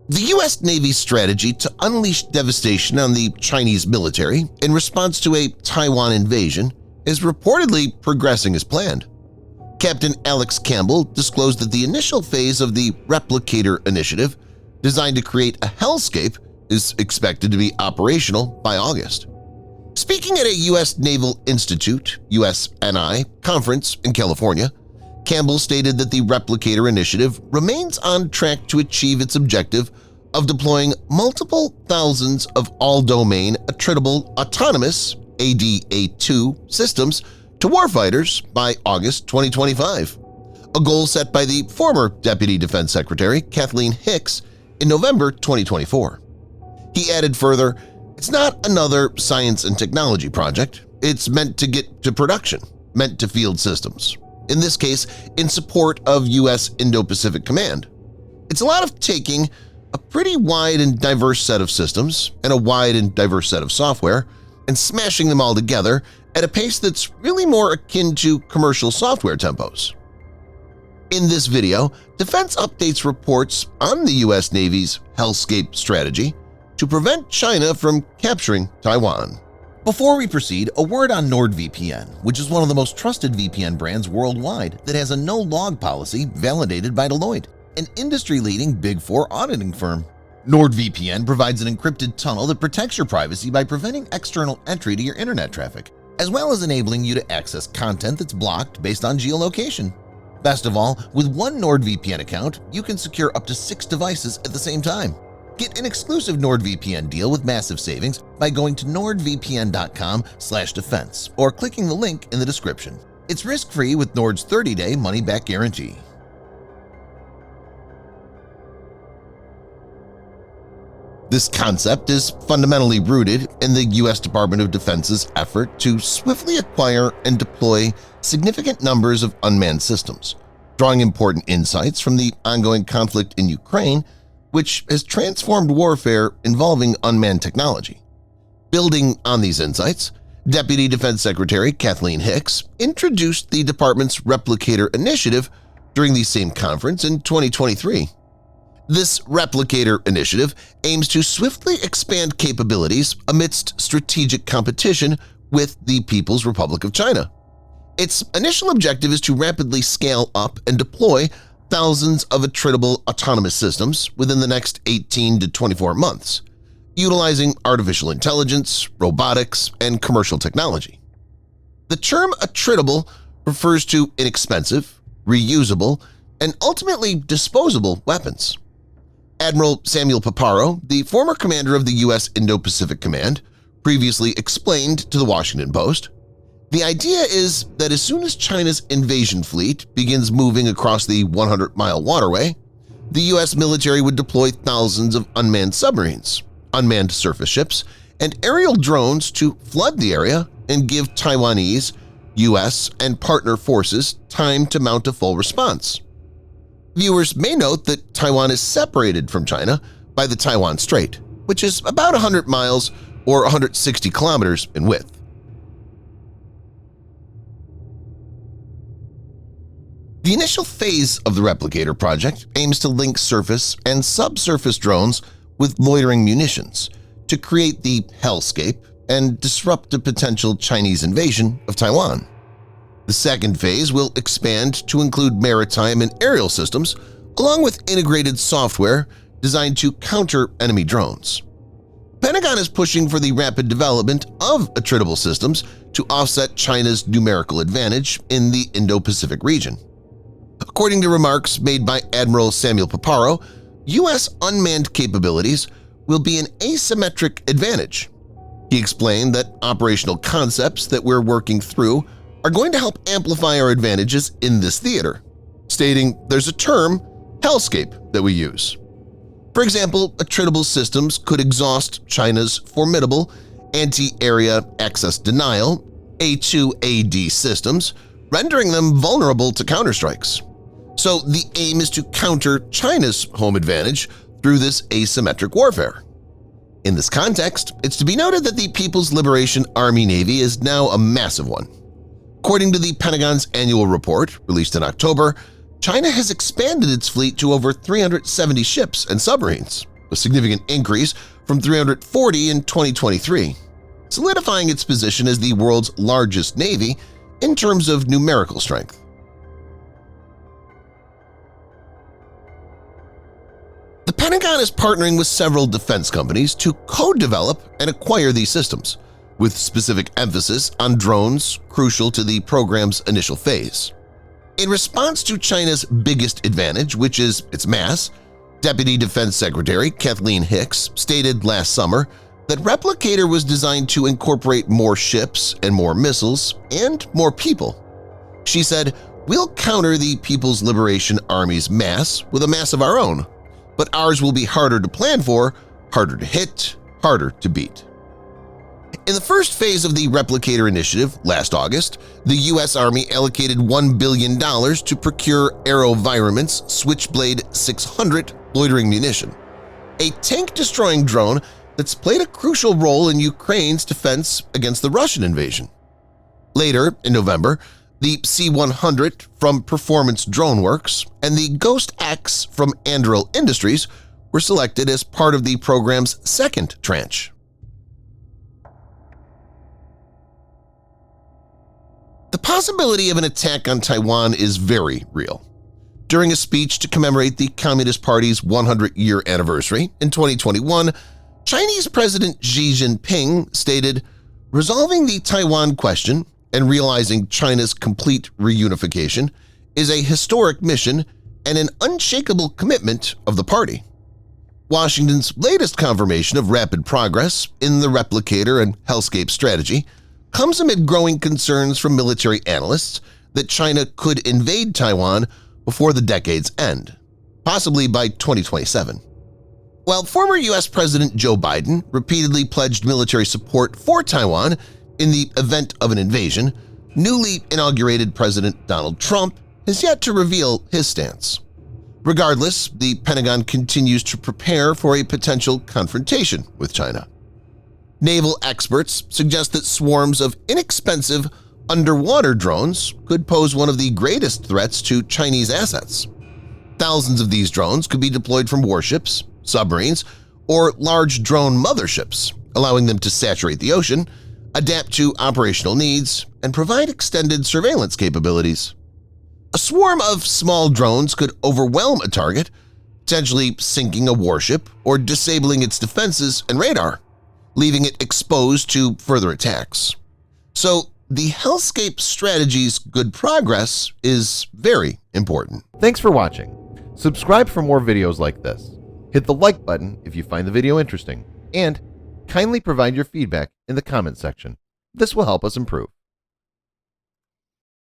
The U.S. Navy's strategy to unleash devastation on the Chinese military in response to a Taiwan invasion is reportedly progressing as planned. Captain Alex Campbell disclosed that the initial phase of the Replicator initiative, designed to create a Hellscape, is expected to be operational by August. Speaking at a U.S. Naval Institute (USNI) conference in California, Campbell stated that the Replicator initiative remains on track to achieve its objective of deploying multiple thousands of all-domain attritable autonomous ADA-2 systems to warfighters by August 2025, a goal set by the former Deputy Defense Secretary Kathleen Hicks in November 2024. He added further, "It's not another science and technology project. It's meant to get to production, meant to field systems. In this case, in support of U.S. Indo-Pacific Command. It's a lot of taking a pretty wide and diverse set of systems and a wide and diverse set of software and smashing them all together at a pace that's really more akin to commercial software tempos." In this video, Defense Updates reports on the U.S. Navy's Hellscape strategy to prevent China from capturing Taiwan. Before we proceed, a word on NordVPN, which is one of the most trusted VPN brands worldwide that has a no-log policy validated by Deloitte, an industry-leading Big Four auditing firm. NordVPN provides an encrypted tunnel that protects your privacy by preventing external entry to your internet traffic, as well as enabling you to access content that's blocked based on geolocation. Best of all, with one NordVPN account, you can secure up to 6 devices at the same time. Get an exclusive NordVPN deal with massive savings by going to nordvpn.com/defense or clicking the link in the description. It's risk-free with Nord's 30-day money-back guarantee. This concept is fundamentally rooted in the U.S. Department of Defense's effort to swiftly acquire and deploy significant numbers of unmanned systems, drawing important insights from the ongoing conflict in Ukraine, which has transformed warfare involving unmanned technology. Building on these insights, Deputy Defense Secretary Kathleen Hicks introduced the department's Replicator initiative during the same conference in 2023. This Replicator initiative aims to swiftly expand capabilities amidst strategic competition with the People's Republic of China. Its initial objective is to rapidly scale up and deploy thousands of attritable autonomous systems within the next 18 to 24 months, utilizing artificial intelligence, robotics, and commercial technology. The term attritable refers to inexpensive, reusable, and ultimately disposable weapons. Admiral Samuel Paparo, the former commander of the U.S. Indo-Pacific Command, previously explained to the Washington Post, "The idea is that as soon as China's invasion fleet begins moving across the 100-mile waterway, the U.S. military would deploy thousands of unmanned submarines, unmanned surface ships, and aerial drones to flood the area and give Taiwanese, U.S., and partner forces time to mount a full response." Viewers may note that Taiwan is separated from China by the Taiwan Strait, which is about 100 miles or 160 kilometers in width. The initial phase of the Replicator project aims to link surface and subsurface drones with loitering munitions to create the Hellscape and disrupt a potential Chinese invasion of Taiwan. The second phase will expand to include maritime and aerial systems, along with integrated software designed to counter enemy drones. Pentagon is pushing for the rapid development of attritable systems to offset China's numerical advantage in the Indo-Pacific region. According to remarks made by Admiral Samuel Paparo, U.S. unmanned capabilities will be an asymmetric advantage. He explained that operational concepts that we're working through are going to help amplify our advantages in this theater, stating there's a term, Hellscape, that we use. For example, attritable systems could exhaust China's formidable anti-area access denial A2AD systems, rendering them vulnerable to counterstrikes. So the aim is to counter China's home advantage through this asymmetric warfare. In this context, it's to be noted that the People's Liberation Army Navy is now a massive one. According to the Pentagon's annual report, released in October, China has expanded its fleet to over 370 ships and submarines, a significant increase from 340 in 2023, solidifying its position as the world's largest navy in terms of numerical strength. The Pentagon is partnering with several defense companies to co-develop and acquire these systems, with specific emphasis on drones crucial to the program's initial phase. In response to China's biggest advantage, which is its mass, Deputy Defense Secretary Kathleen Hicks stated last summer that Replicator was designed to incorporate more ships and more missiles and more people. She said, "We'll counter the People's Liberation Army's mass with a mass of our own, but ours will be harder to plan for, harder to hit, harder to beat." In the first phase of the Replicator initiative last August, the U.S. Army allocated $1 billion to procure AeroVironment's Switchblade 600 loitering munition, a tank-destroying drone that's played a crucial role in Ukraine's defense against the Russian invasion. Later, in November, the C-100 from Performance DroneWorks and the Ghost X from Anduril Industries were selected as part of the program's second tranche. The possibility of an attack on Taiwan is very real. During a speech to commemorate the Communist Party's 100-year anniversary in 2021, Chinese President Xi Jinping stated, "Resolving the Taiwan question and realizing China's complete reunification is a historic mission and an unshakable commitment of the party." Washington's latest confirmation of rapid progress in the Replicator and Hellscape strategy comes amid growing concerns from military analysts that China could invade Taiwan before the decade's end, possibly by 2027. While former U.S. President Joe Biden repeatedly pledged military support for Taiwan in the event of an invasion, newly inaugurated President Donald Trump has yet to reveal his stance. Regardless, the Pentagon continues to prepare for a potential confrontation with China. Naval experts suggest that swarms of inexpensive underwater drones could pose one of the greatest threats to Chinese assets. Thousands of these drones could be deployed from warships, submarines, or large drone motherships, allowing them to saturate the ocean, adapt to operational needs, and provide extended surveillance capabilities. A swarm of small drones could overwhelm a target, potentially sinking a warship or disabling its defenses and radar, leaving it exposed to further attacks. So, the Hellscape strategy's good progress is very important. Thanks for watching. Subscribe for more videos like this. Hit the like button if you find the video interesting, and kindly provide your feedback in the comment section. This will help us improve.